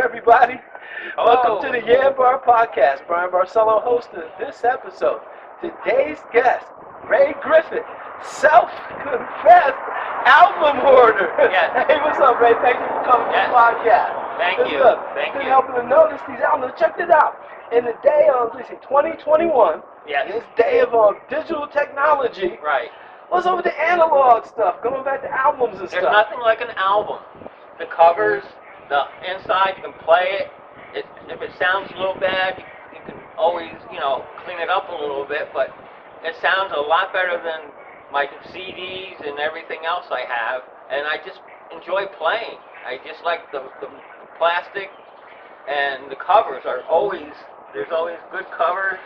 everybody? Hello. Welcome to the YanBar Podcast. Bryan Barcelo hosting this episode. Today's guest, Ray Griffith, self-confessed album hoarder. Yes. Hey, what's up, Ray? Thank you for coming to the podcast. Thank you. Look, Thank been you. helping to notice these albums. Check this out. In the day of, 2021, Yes. this day of digital technology, Right. what's up with the analog stuff, going back to albums and There's stuff? nothing like an album. The covers, the inside, you can play it. If it sounds a little bad, you can always, clean it up a little bit, but it sounds a lot better than my CDs and everything else I have, and I just enjoy playing. I just like the plastic, and the covers are always, there's always good covers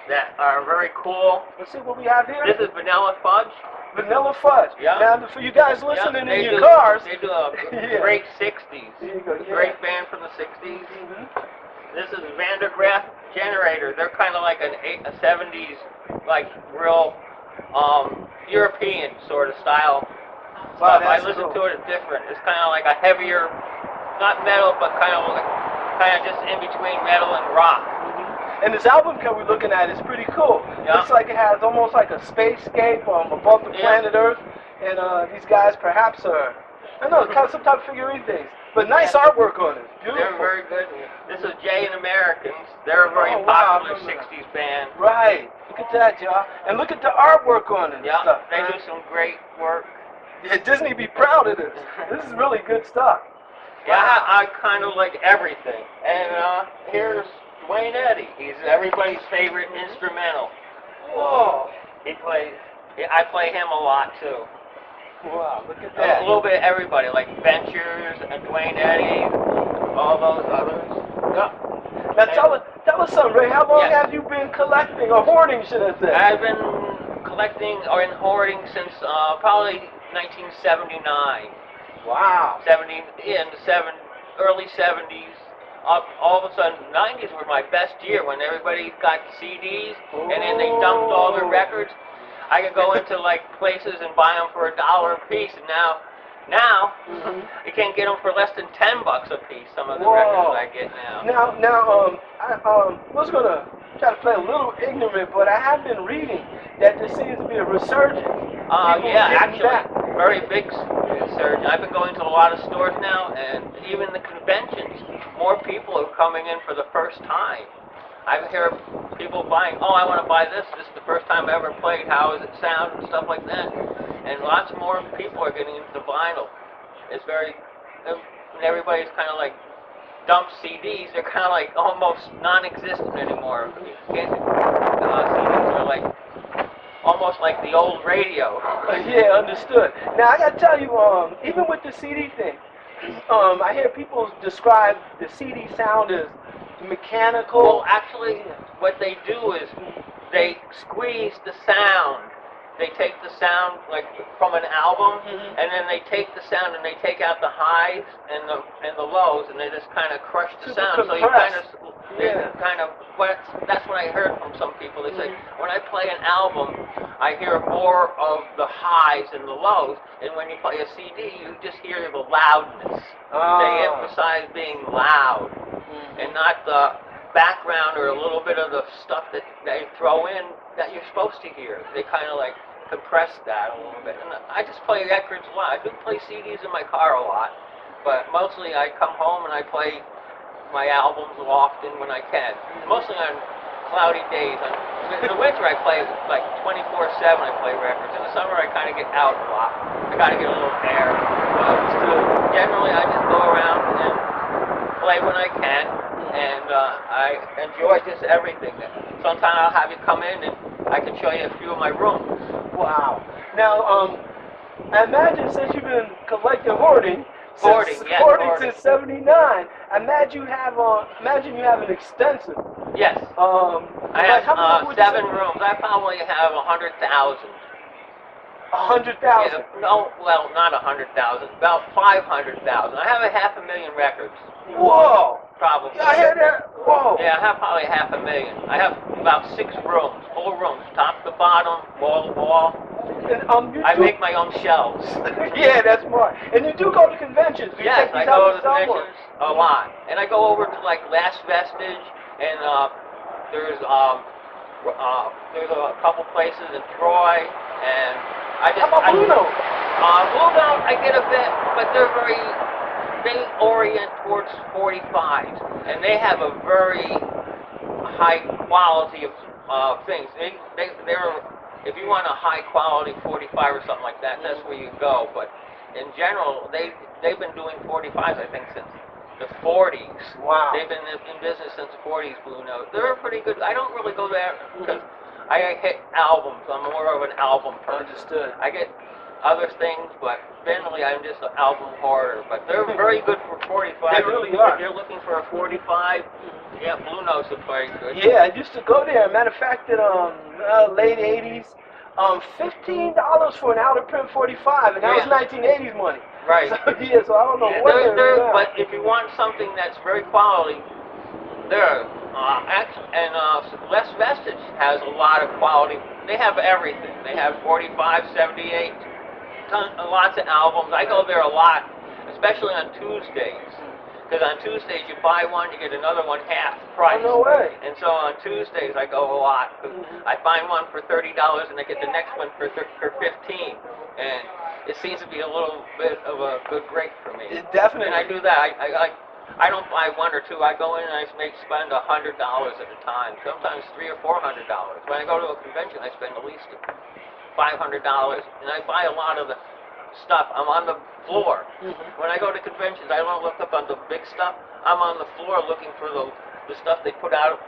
that are very cool. Let's see what we have here. This is Vanilla Fudge. Vanilla Fudge. Yeah. Now, for you guys listening Yeah, in your cars, They do a Yeah. great 60s. There you go, yeah. Great band from the 60s. Mhm. This is Graaf Generator. They're kind of like a 70s, like real European sort of style Wow, stuff. I that's listen cool. to it, it's different. It's kind of like a heavier, not metal, but kind of just in between metal and rock. And this album cover we're looking at is pretty cool. Yeah. Looks like it has almost like a spacescape above the planet Earth. And these guys perhaps are, I don't know, kind of some type of figurine things. But nice artwork on it. Beautiful. They're very good. This is Jay and Americans. They're a very Oh, wow, popular I remember 60s band. Right. Look at that, y'all. And look at the artwork on it and Yeah, stuff. they man. do some great work. Yeah, Disney be proud of this. This is really good stuff. Yeah, Wow. I kind of like everything. And here's Dwayne Eddy. He's everybody's favorite instrumental. Whoa. I play him a lot too. Wow, look at A that. little bit of everybody, like Ventures and Dwayne Eddy, all those others. Yeah. Now tell us something, Ray. How long Yes. have you been collecting or hoarding, should I say? I've been collecting or in hoarding since probably 1979. Wow. Early 70s. All of a sudden, 90s were my best year when everybody got CDs and then they dumped all their records. I could go into like places and buy them for $1 a piece, and now you can't get them for less than $10 a piece. Some of the records I get now. I was gonna try to play a little ignorant, but I have been reading that there seems to be a resurgence. People Yeah, getting actually, back. very big surge. I've been going to a lot of stores now, and even the conventions, more people are coming in for the first time. I hear people buying, I want to buy this. This is the first time I ever played. How does it sound and stuff like that. And lots more people are getting into vinyl. It's and everybody's kind of like dump CDs. They're kind of like almost non-existent anymore. CDs are like almost like the old radio. Yeah, understood. Now I gotta tell you, even with the CD thing, I hear people describe the CD sound as mechanical. Well, actually, what they do is they squeeze the sound. They take the sound like from an album, and then they take the sound and they take out the highs and the lows, and they just kind of crush the Super sound. compressed. So that's what I heard from some people. They say when I play an album, I hear more of the highs and the lows, and when you play a CD, you just hear the loudness. They emphasize being loud and not the background or a little bit of the stuff that they throw in that you're supposed to hear. They kind of like compress that a little bit. And I just play records a lot. I do play CDs in my car a lot, but mostly I come home and I play my albums often when I can. Mostly on cloudy days. In the winter I play like 24/7. I play records. In the summer I kind of get out a lot. I got to get a little air. But generally I just go around and play when I can, and I enjoy just everything. Sometimes I'll have you come in and I can show you a few of my rooms. Wow. Now, I imagine since you've been collecting hoarding since '79, I imagine you have an extensive. Yes. I have 7 rooms. I probably have 100,000. 100,000. Yeah, no, well, not 100,000. About 500,000. I have 500,000 records. Whoa. Probably. I hear that. Whoa. Yeah, I have probably 500,000. I have about 6 rooms, full rooms, top to bottom, wall to wall. And, I make my own shelves. Yeah, that's smart. And you do go to conventions. Do you Yes, take I these out go to somewhere? conventions a lot, and I go over to like Last Vestige, and there's a couple places in Troy, and How about Blue Note? Blue Note I get a bit, but they orient towards 45s, and they have a very high quality of things. They're if you want a high quality 45 or something like that, that's where you go. But in general, they've been doing 45s I think since the 40s. Wow. They've been in business since the 40s. Blue Note. They're pretty good. I don't really go there because I hit albums. I'm more of an album person. Understood. I get other things, but generally I'm just an album hoarder. But they're very good for 45. They really are. If you're looking for a 45, yeah, Blue Note's are very good. Yeah, I used to go there. Matter of fact, in late 80s, $15 for an out of print 45, and that was 1980s money. Right. So, yeah, so I don't know what they're now. But if you want something that's very quality, there. Last Vestige has a lot of quality. They have everything. They have 45, 78, lots of albums. I go there a lot, especially on Tuesdays. Because on Tuesdays you buy one, you get another one half price. Oh, no way. And so on Tuesdays I go a lot. I find one for $30 and I get the next one for $15. And it seems to be a little bit of a good break for me. Definitely. And I do that. I don't buy one or two. I go in and I spend $100 at a time. Sometimes $300 or $400. When I go to a convention, I spend at least $500, and I buy a lot of the stuff. I'm on the floor. When I go to conventions, I don't look up on the big stuff. I'm on the floor looking for the stuff they put out.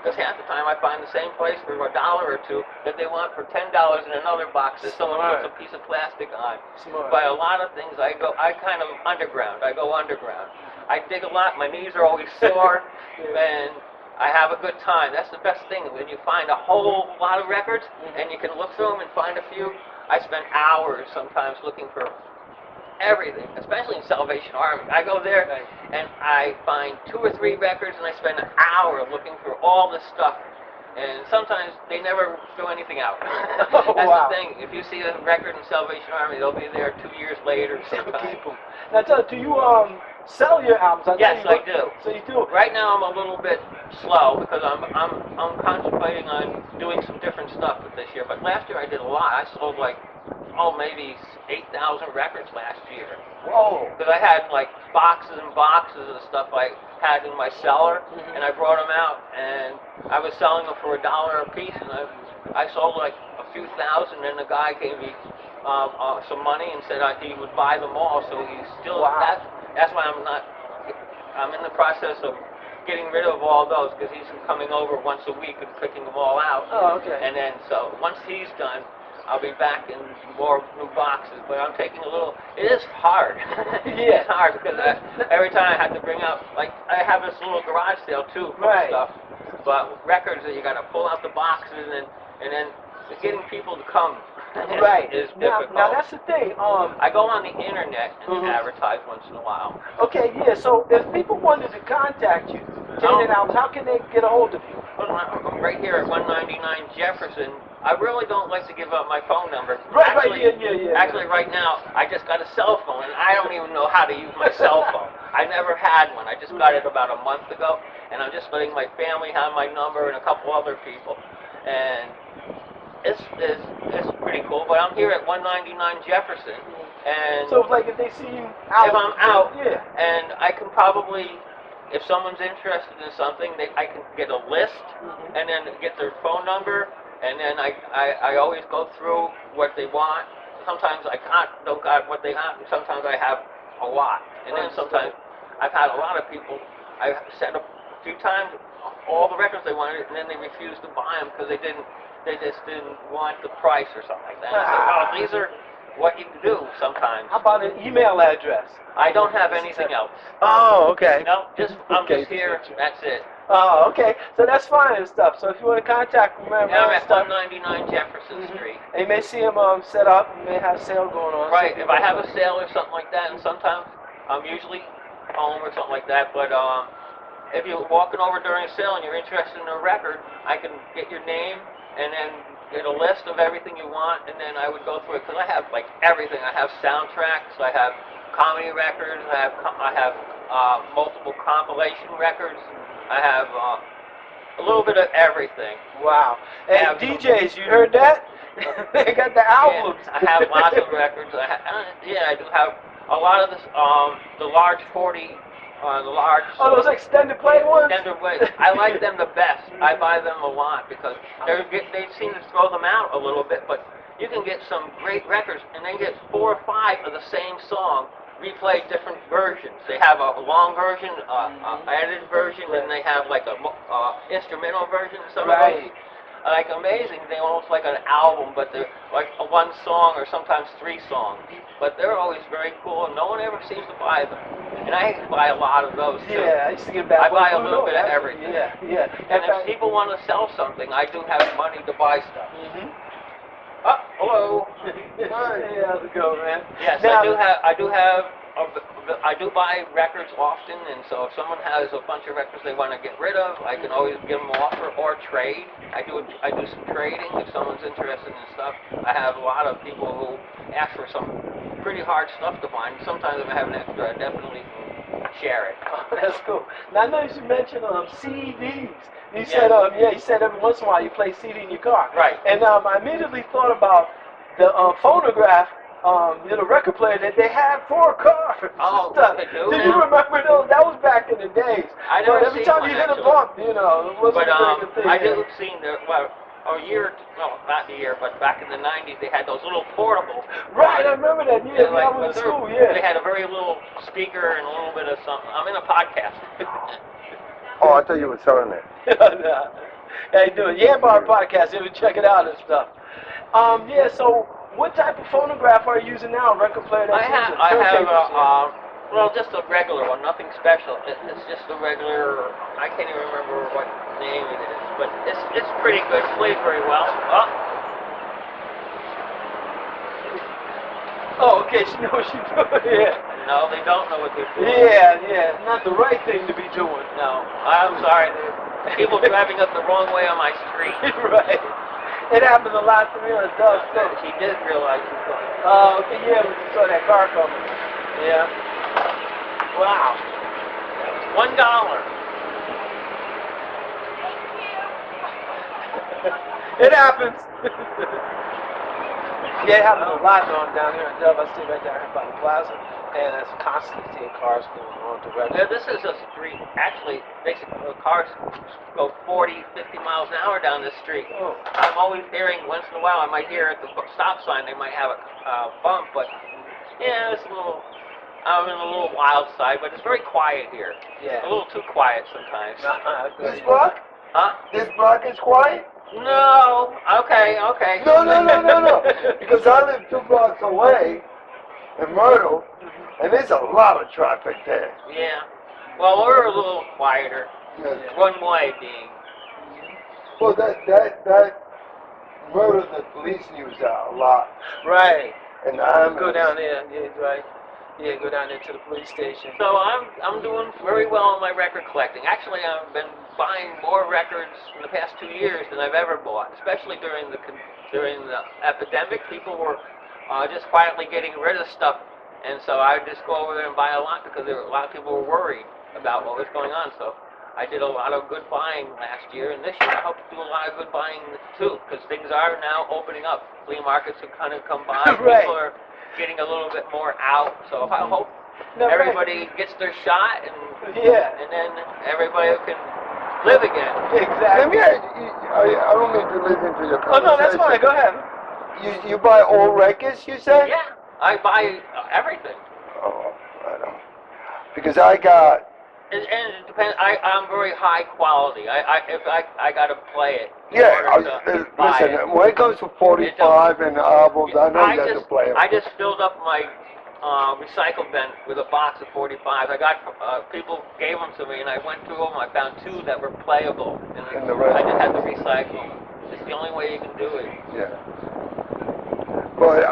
Because half the time I find the same place for $1 or $2 that they want for $10 in another box that someone puts a piece of plastic on. But a lot of things I kind of underground. I go underground. I dig a lot. My knees are always sore, and I have a good time. That's the best thing when you find a whole lot of records and you can look through them and find a few. I spend hours sometimes looking for everything, especially in Salvation Army. I go there and I find 2 or 3 records and I spend an hour looking for all this stuff. And sometimes they never throw anything out. That's the thing. If you see a record in Salvation Army, they'll be there 2 years later sometimes. Now, do you sell your albums? Yes, I do. So you do. Right now, I'm a little bit slow because I'm contemplating on doing some different stuff with this year. But last year I did a lot. I sold maybe 8,000 records last year. Whoa! Because I had like boxes and boxes of stuff I had in my cellar, and I brought them out, and I was selling them for $1 a piece, and I sold like a few thousand, and the guy gave me some money and said he would buy them all. So he's still that's why I'm in the process of getting rid of all those because he's coming over once a week and picking them all out. Oh, okay. And then so once he's done, I'll be back in more new boxes, but I'm taking a little. It is hard. Yeah. It's hard because every time I have to bring out, like I have this little garage sale too for stuff, but records that you got to pull out the boxes and then getting people to come is difficult. Now that's the thing. I go on the internet and advertise once in a while. Okay, yeah. So if people wanted to contact you, how can they get a hold of you? I'm right here at 199 Jefferson. I really don't like to give up my phone number. Actually, right now, I just got a cell phone, and I don't even know how to use my cell phone. I never had one. I just got it about a month ago, and I'm just letting my family have my number and a couple other people. And it's pretty cool, but I'm here at 199 Jefferson, and so like if they see you out, if I'm out, and I can probably, if someone's interested in something, I can get a list, and then get their phone number. And then I always go through what they want. Sometimes I don't got what they want, and sometimes I have a lot. And then sometimes I've had a lot of people, I've said a few times all the records they wanted, and then they refused to buy them because they just didn't want the price or something like that. I said, well, these are what you can do sometimes. How about an email address? I don't have anything else. Oh, okay. No, I'm just here, that's it. Oh, okay. So that's fine and stuff. So if you want to contact me, I'm at 199 Jefferson Street. And you may see them set up. You may have a sale going on. Right. If I have a sale or something like that, and sometimes I'm usually home or something like that, but if you're walking over during a sale and you're interested in a record, I can get your name, and then get a list of everything you want, and then I would go through it because I have like everything. I have soundtracks, I have comedy records, I have multiple compilation records, I have a little bit of everything. Wow. And DJs, you heard that? They got the albums. Yeah, I have lots of records. I do have a lot of this. The large 40. The large. Oh, those extended play ones? Extended play. I like them the best. I buy them a lot because they seem to throw them out a little bit, but you can get some great records and then get 4 or 5 of the same song replayed different versions. They have a long version, edited version, and they have like a instrumental version. Some of them, like amazing. They almost like an album, but they're like a 1 song or sometimes 3 songs. But they're always very cool, and no one ever seems to buy them. And I buy a lot of those too. Yeah, I used to get back. I buy a little bit of everything. Yeah. And if people want to sell something, I do have money to buy stuff. Oh, hello. Hey, how's it going, man? Yes, now, I do buy records often, and so if someone has a bunch of records they want to get rid of, I can always give them an offer or trade. I do some trading if someone's interested in stuff. I have a lot of people who ask for some pretty hard stuff to find. Sometimes if I have an extra, I definitely share it. Oh, that's cool. Now I know you mentioned CDs. You said, you said every once in a while you play CD in your car. Right. And I immediately thought about the phonograph, the record player that they had for cars. Oh, they do. Do you remember those? That was back in the days. I never every time you hit a bump, it wasn't a big thing. I do see not the year, but back in the 90s, they had those little portables. Right, I remember that. Yeah, I was in school, yeah. They had a very little speaker and a little bit of something. I'm in a podcast. Oh, I thought you were selling it. No. How you doing? YanBar Podcast. You ever check it out and stuff. So what type of phonograph are you using now? Record player? I have just a regular one, nothing special. It's just a regular, I can't even remember what name it is, but it's pretty good. It plays very well. Oh, okay, she knows what she's doing, yeah. No, they don't know what they're doing. Yeah, not the right thing to be doing. No, I'm sorry. People driving up the wrong way on my street. Right. It happens a lot to me on Doug, too. She did realize she was going. Oh, okay, yeah, when you saw that car coming. Yeah. Wow. $1. It happens. Yeah, it happens a lot down here in Dub. I stay right down here by the plaza, and that's constantly seeing cars going on directly. Yeah, this is a street. Actually, basically, cars go 40, 50 miles an hour down this street. Oh. I'm always hearing, once in a while, I might hear at the stop sign, they might have a bump, but yeah, I'm in a little wild side, but it's very quiet here. Yeah. A little too quiet sometimes. This block? Huh? This block is quiet? No. Okay. No. Because I live 2 blocks away in Myrtle, and there's a lot of traffic there. Yeah. Well, we're a little quieter. Yes. One way being. Well, that Myrtle, the police use that a lot. Right. And I'm Go down there. Yeah, right. Yeah, go down there to the police station. So I'm doing very well in my record collecting. Actually, I've been buying more records in the past 2 years than I've ever bought. Especially during the epidemic, people were just quietly getting rid of stuff, and so I would just go over there and buy a lot because a lot of people were worried about what was going on. So I did a lot of good buying last year, and this year I hope to do a lot of good buying too, because things are now opening up. Flea markets have kind of come by. Right. People are getting a little bit more out. So I hope everybody gets their shot, and then everybody can live again. Exactly. I don't mean to listen to your conversation. Oh, no, that's fine. Go ahead. You buy old records, you say? Yeah, I buy everything. Oh, I don't. Because I got... And it depends. I'm very high quality. I got to play it. Listen, when it comes to 45 and albums, I know you have to play them. I just filled up my recycle bin with a box of 45. I got people gave them to me, and I went through them. I found 2 that were playable, and I just had to recycle them. It's the only way you can do it. Yeah. But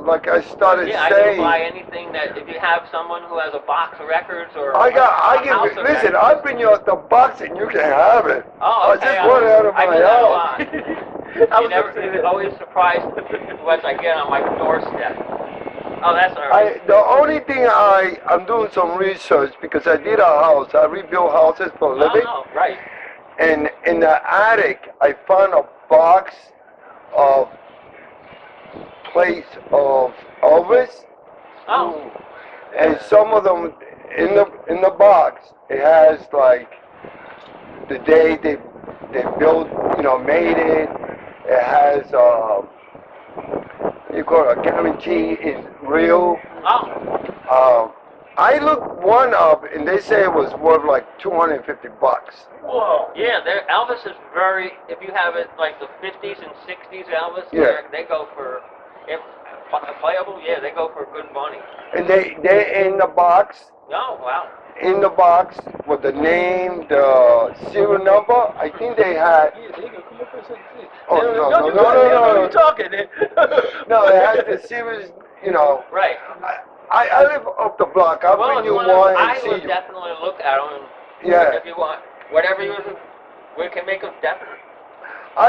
like I started saying, I can buy anything that if you have someone who has a box of records or listen, I bring you out the box and you can have it. Oh, okay. I just want it out of my house. You're always surprised what I get on my doorstep. Oh, that's all right. The only thing I'm doing some research because I did a house. I rebuilt houses for a living. Oh, right. And in the attic, I found a box of plates of Elvis. Oh. And some of them in the box, it has like the day they built, made it. It has you call it a guarantee is real. Oh. I looked one up and they say it was worth like $250. Whoa. Yeah, Elvis is very. If you have it like the 50s and 60s Elvis, they go for if playable. Yeah, they go for good money. And they in the box. Oh wow. In the box with the name, the serial number. I think they had. Oh no! You're talking. No, it has the series. Right. I live up the block. I'll bring you one and see you. I would definitely look at them. Yeah. If you want, whatever we can make them definitely. I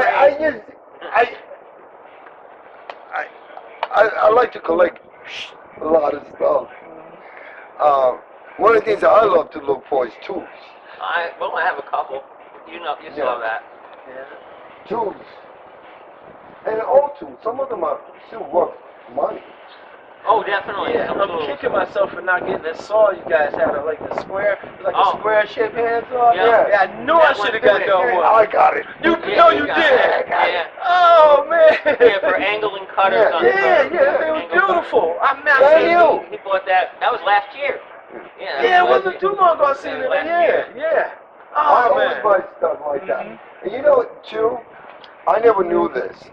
like to collect a lot of stuff. One of the things that I love to look for is tools. I have a couple. You saw that. Yeah. Tools. And old tools. Some of them are still worth money. Oh, definitely. Yeah, I'm kicking myself for not getting that saw you guys had, like the square, a square-shaped handsaw. Yeah. I knew I should have got that one. I got it. You did. Yeah. Oh man. Yeah, for angling cutters. Yeah, it was beautiful. He bought that. That was last year. Yeah. Yeah, it wasn't too long ago I seen it. Yeah. I always buy stuff like that. And you know, too, I never knew this.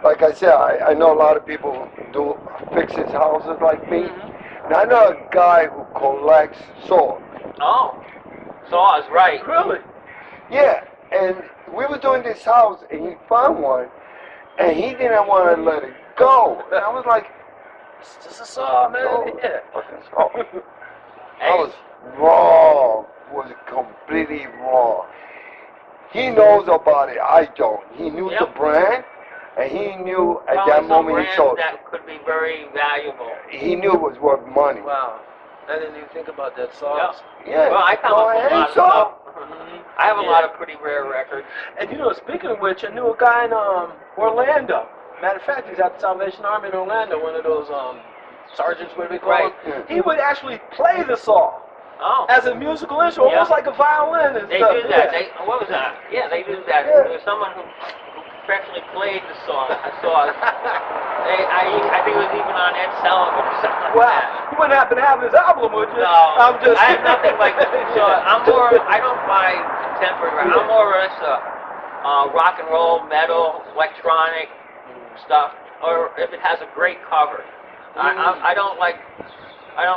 Like I said, I know a lot of people do fixes houses like me. And I know a guy who collects saws. Oh, saws, right. Really? Yeah, and we were doing this house, and he found one, and he didn't want to let it go. And I was like, it's just a saw, man. Yeah. I was wrong. Was completely wrong. He knows about it. I don't. He knew the brand. And he knew at that moment he sold it. That could be very valuable. He knew it was worth money. Wow. I didn't even think about that sauce. Yeah. Well, I come up with a lot of stuff. I have a lot of pretty rare records. And speaking of which, I knew a guy in Orlando. Matter of fact, he's at the Salvation Army in Orlando, one of those sergeants, what do we call him? Yeah. He would actually play the saw. Oh. As a musical instrument, almost like a violin and stuff. They do that. What was that? Yeah, they do that. Yeah. There was someone who professionally played the saw. I think it was even on Ed Sullivan or something like that. You wouldn't happen to have his album, would you? No. I have nothing like that. I don't buy contemporary. I'm more or less rock and roll, metal, electronic stuff, or if it has a great cover. I don't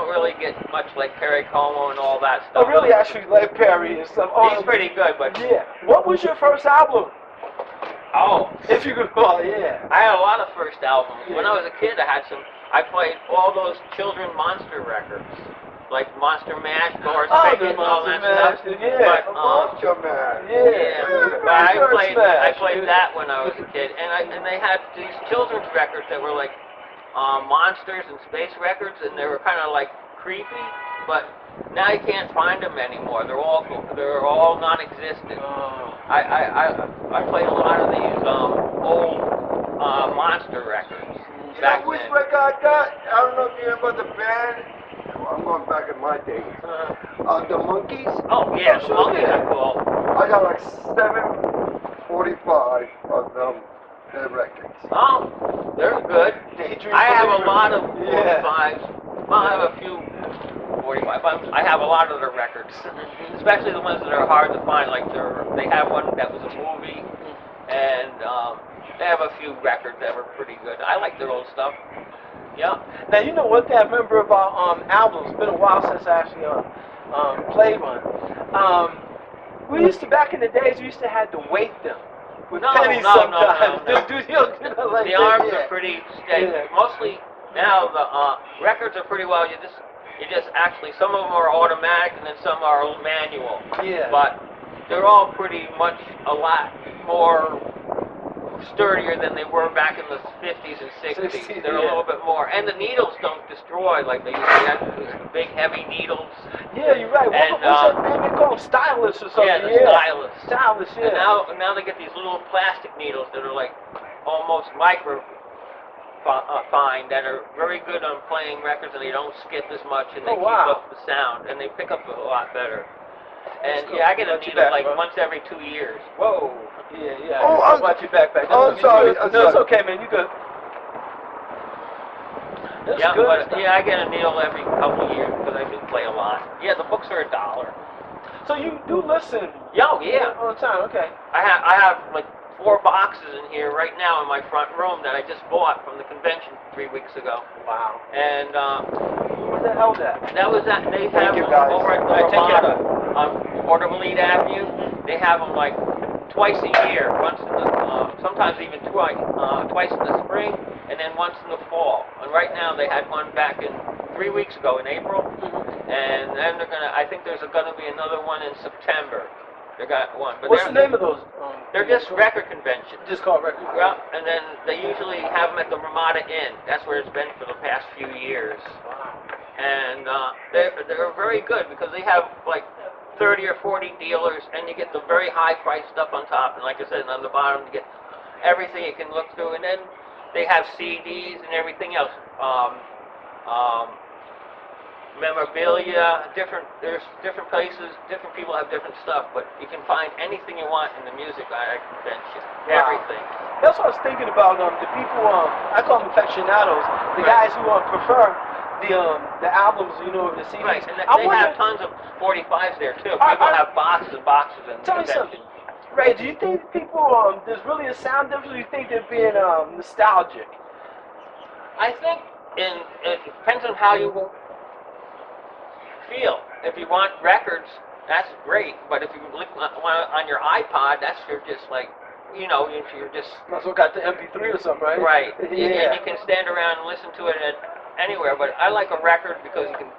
really get much like Perry Como and all that stuff. I really actually like Perry and stuff. He's pretty good, but What was your first album? Oh, if you could call it, I had a lot of first albums. When I was a kid, I played all those children monster records, like Monster Mash, Doris Pickett, and all that stuff. Yeah. But, Monster Mash. But I played that when I was a kid, and they had these children's records that were like monsters and space records, and they were kind of like creepy, but now you can't find them anymore. They're all non-existent. I played a lot of these old monster records. Which record I got? I don't know if you remember the band. I'm going back in my days. The Monkeys. Oh yeah, the Monkeys are cool. I got like 745 of them. Their records. Oh, they're good. I have a lot of 45s. Well, I have a few 45, but I have a lot of their records, especially the ones that are hard to find. Like they have one that was a movie, and they have a few records that were pretty good. I like their old stuff. Yeah. Now you know one thing I remember about albums. It's been a while since I actually played one. We used to back in the days. We used to have to weight them. With pennies sometimes. The arms are pretty steady. Mostly now the records are pretty well. You just actually, some of them are automatic and then some are manual. Yeah. But they're all pretty much a lot more sturdier than they were back in the 50s and 60s. 60s, They're a yeah. little bit more, and the needles don't destroy like they used to have. The big heavy needles. Yeah, you're right. And, What's that name they call them? Stylus or something? Yeah, the stylus. Stylus, yeah. And now they get these little plastic needles that are like almost micro fine, that are very good on playing records, and they don't skip as much, and they keep up the sound, and they pick up a lot better. And yeah, I get a needle like once every 2 years. Whoa. Yeah. Oh, I'll watch your backpack. Oh, I'm sorry. No, it's okay, man. You good. That's Yeah, good. but I get a needle every couple of years because I do play a lot. Yeah, the books are $1. So you do listen? Yeah. All the time. Okay. I have like 4 boxes in here right now in my front room that I just bought from the convention 3 weeks ago. Wow. And Where's that held at? that was that they have you, them guys. over at the Ramada on Hoarder Avenue. They have them like twice a year, once in the sometimes even twice in the spring, and then once in the fall. And right now they had one back in 3 weeks ago in April, and then I think there's gonna be another one in September. They got one. But What's the name of those? They're just record conventions. Just called record. Well, and then they usually have them at the Ramada Inn. That's where it's been for the past few years. Wow. And they're very good because they have like 30 or 40 dealers, and you get the very high priced stuff on top, and like I said, on the bottom you get everything you can look through, and then they have CDs and everything else, memorabilia, there's different places, different people have different stuff, but you can find anything you want in the music at a convention. Wow. Everything. That's what I was thinking about. The people, I call them aficionados, the guys who prefer the albums, the CDs. Right, and they have tons of 45s there too. People have boxes and boxes in the Tell me convention. something. Ray, do you think people, there's really a sound difference, or do you think they're being nostalgic? I think it depends on how you feel. If you want records, that's great. But if you want on your iPod, you're just like, you're just... Might as well got the MP3 or something, right? Right. Yeah. And you can stand around and listen to it anywhere. But I like a record because you can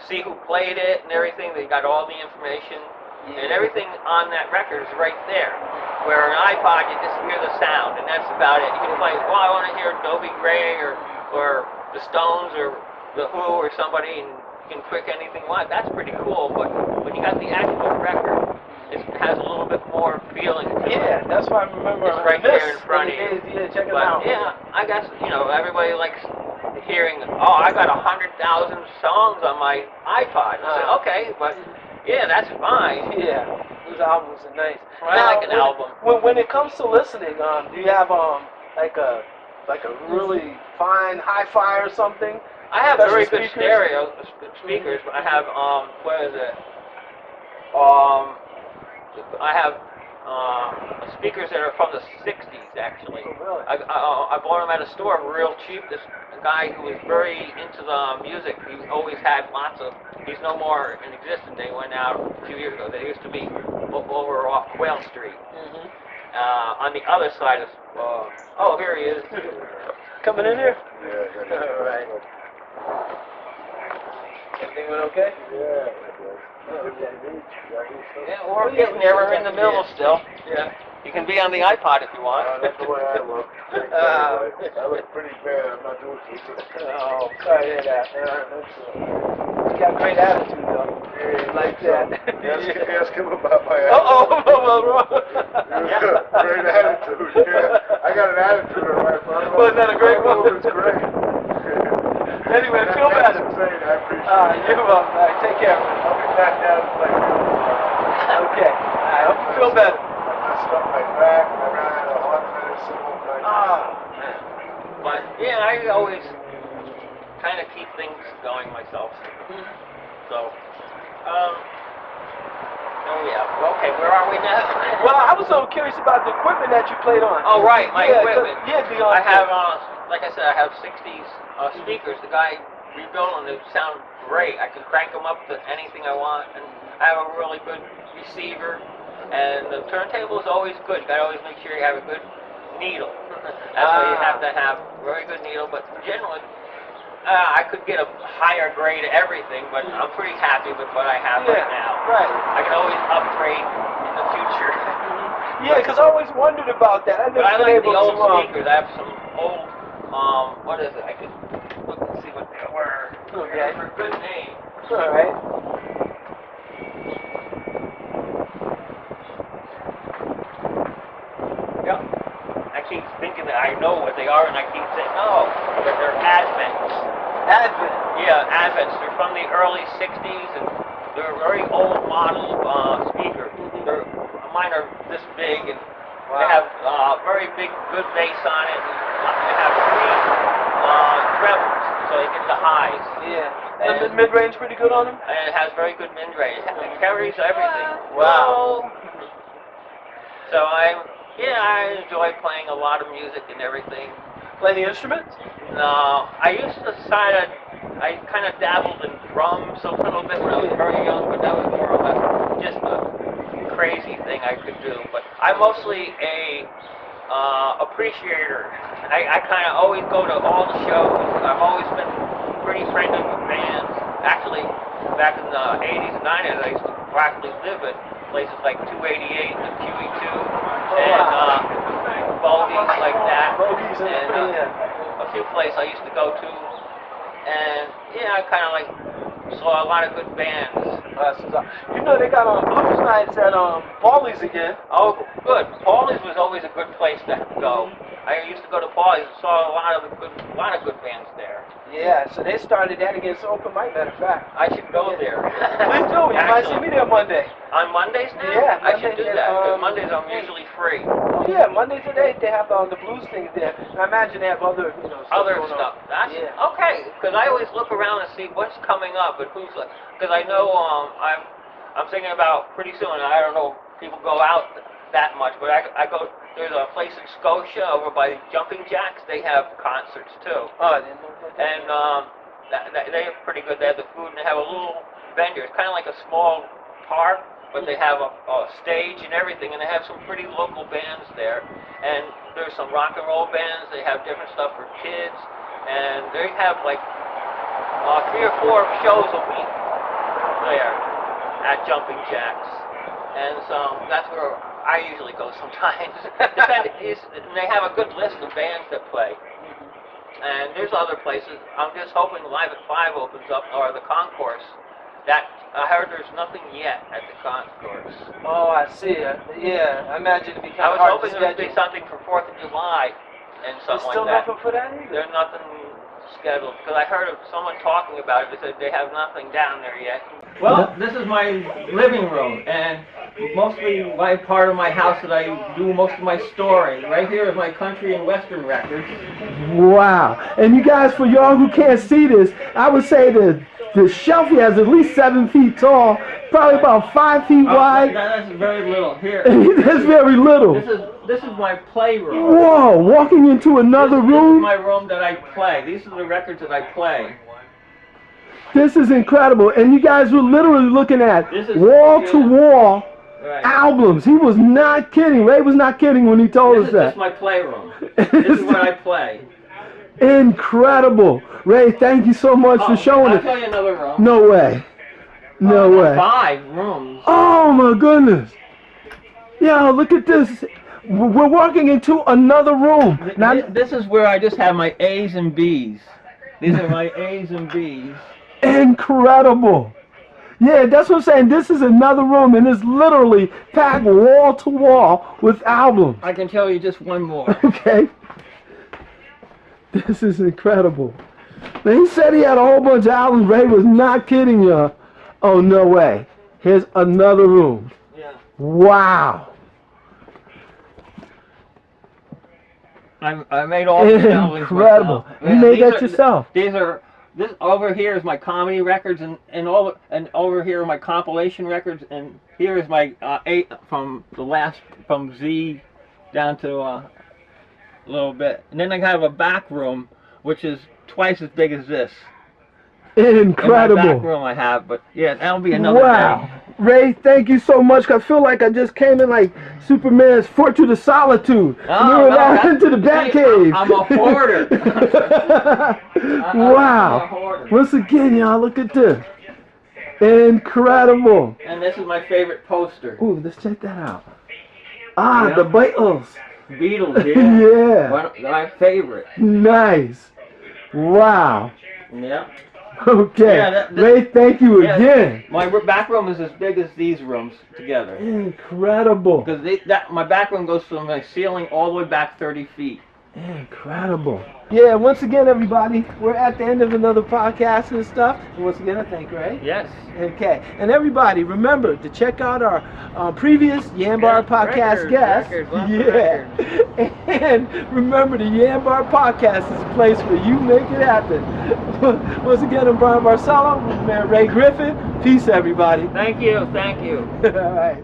see who played it and everything. They got all the information. And everything on that record is right there. Where an iPod, you just hear the sound, and that's about it. You can play, I want to hear Dobie Gray or the Stones or the Who or somebody, and you can pick anything you want. That's pretty cool, but when you got the actual record, it has a little bit more feeling to it. Yeah, that's why I remember. It's right there in front of you. Yeah, check it But out. yeah, I guess, everybody likes hearing, I got 100,000 songs on my iPod. I said, okay, but yeah, that's fine. Yeah, those albums are nice. Well, I like an album. When it comes to listening, do you have like a really fine hi-fi or something? I have Special very good speakers? stereo speakers. I have what is it? I have speakers that are from the 60s, actually. Oh, really? I bought them at a store real cheap. This guy who was very into the music, he always had lots of, he's no more in existence. They went out a few years ago. They used to be over off Whale Street. On the other side of, here he is. Coming in here? Yeah. All right. Everything went okay? Yeah. Yeah, we're getting there. We're in the middle still. Yeah. You can be on the iPod if you want. That's the way I look. I look pretty bad. I'm not doing too good. Oh, sorry to hear that. You got great attitude, though. Yeah, Like that. Ask him about my attitude. Great attitude, yeah. I got an attitude, all right, brother. Wasn't that a great one? It's great. Anyway, feel better. That's insane. I appreciate it. You're welcome. All right, take care. I'll be back down to play. Okay. I hope you feel better. I messed up my back. I ran out of heart medicine all night. But yeah, I always kind of keep things going myself. So, okay, where are we now? Well, I was so curious about the equipment that you played on. Oh, right, my equipment. I have, like I said, I have 60s speakers. The guy rebuilt them. They sound great. I can crank them up to anything I want, and I have a really good receiver. And the turntable is always good. You gotta always make sure you have a good needle. That's why you have to have a very good needle. But generally, I could get a higher grade of everything, but I'm pretty happy with what I have right now. Right. I can always upgrade in the future. Yeah, because I always wondered about that. I never But I been like able the old to. speakers. I have some old, what is it? I can look and see what they were. Okay. For a good name. All right. Yep. I keep thinking that I know what they are, and I keep saying, no, but they're Advents. Advent. Yeah, Advents. They're from the early 60s, and they're a very old model speaker. Mine are this big, and they have very big, good bass on it. And they have 3 trebles, so they get the highs. Yeah. And the mid-range pretty good on them? And it has very good mid-range. It carries everything. Wow. So I enjoy playing a lot of music and everything. Play the instruments? No, I used to I kind of dabbled in drums a little bit when I was very young, but that was more or less just a crazy thing I could do. But I'm mostly a appreciator. I kind of always go to all the shows. I've always been pretty friendly with bands. Actually, back in the 80s and 90s, I used to practically live at places like 288 and QE2 and Bogies like that. Bogies and a few places I used to go to. And yeah, I kind of like saw a lot of good bands. You know they got blues nights at Paulie's again. Oh, good. Paulie's was always a good place to go. I used to go to Paulie's and saw a lot of good bands there. Yeah, so they started that again. It's open mic, matter of fact. I should go there. Please do. You might see me there Monday. On Mondays now? Yeah, I should do Mondays, that, because Mondays I'm usually free. Oh yeah, Mondays today they have the blues things there. And I imagine they have other, Other going stuff. on. That's Yeah. okay, because I always look around and see what's coming up and who's like. Because I know I'm thinking about pretty soon. I don't know if people go out that much, but I go. There's a place in Scotia over by Jumping Jacks. They have concerts too. Oh, I didn't know about that. And they're pretty good. They have the food and they have a little vendor. It's kind of like a small park, but they have a stage and everything, and they have some pretty local bands there. And there's some rock and roll bands. They have different stuff for kids, and they have like 3 or 4 shows a week there at Jumping Jacks. And so that's where I usually go sometimes. And they have a good list of bands that play. And there's other places. I'm just hoping Live at 5 opens up, or the Concourse. That I heard there's nothing yet at the Concourse. Oh, I see. Yeah, I imagine it'd be I kind of was hard hoping to there would schedule. be something for 4th of July and There's something still like that. nothing for that either. There's nothing scheduled, because I heard of someone talking about it. They said they have nothing down there yet. Well, this is my living room, and mostly my part of my house that I do most of my storing. Right here is my country and western records. Wow. And you guys, for y'all who can't see this, I would say that the shelf here is at least 7 feet tall, probably about 5 feet wide. That's very little. Here. That's very little. This is my playroom. Whoa, walking into another This room. is my room that I play. These are the records that I play. This is incredible. And you guys were literally looking at This is- wall-to-wall Right. albums. He was not kidding. Ray was not kidding when he told This us is that. just my playroom. This is what I play. Incredible. Ray, thank you so much for showing I'll it. show you another room. No way. No way. 5 rooms. Oh my goodness. Yo, look at this. We're walking into another room. Now, This is where I just have my A's and B's. These are my A's and B's. incredible. Yeah, that's what I'm saying. This is another room, and it's literally packed wall to wall with albums. I can tell you just one more. Okay. This is incredible. Now, he said he had a whole bunch of albums. Ray was not kidding you. Oh, no way. Here's another room. Yeah. Wow. I made all these albums Incredible. myself. You made these that are- yourself. This over here is my comedy records, and over here are my compilation records, and here is my 8 from Z down to a little bit. And then I have a back room, which is twice as big as this. In my back Incredible. room I have, but yeah, that'll be another Wow. day. Ray, thank you so much. I feel like I just came in like Superman's Fortress of Solitude. Oh, we were no, down that's- into the Batcave. I'm a hoarder. I'm a Wow. hoarder. Once again, y'all, look at this. Incredible. And this is my favorite poster. Ooh, let's check that out. Ah, Yeah. the Beatles. Beatles, yeah. Yeah. One of my favorite. Nice. Wow. Yeah. Okay. Yeah, Ray, thank you yeah. again. My back room is as big as these rooms together. Incredible. Because my back room goes from the ceiling all the way back 30 feet. Incredible. Yeah, once again, everybody, we're at the end of another podcast and stuff. And once again, I thank Ray. Yes. Okay. And everybody, remember to check out our previous YanBar Podcast guests. And remember, the YanBar Podcast is a place where you make it happen. Once again, I'm Bryan Barcelo, with man Ray Griffith. Peace, everybody. Thank you. Thank you. All right.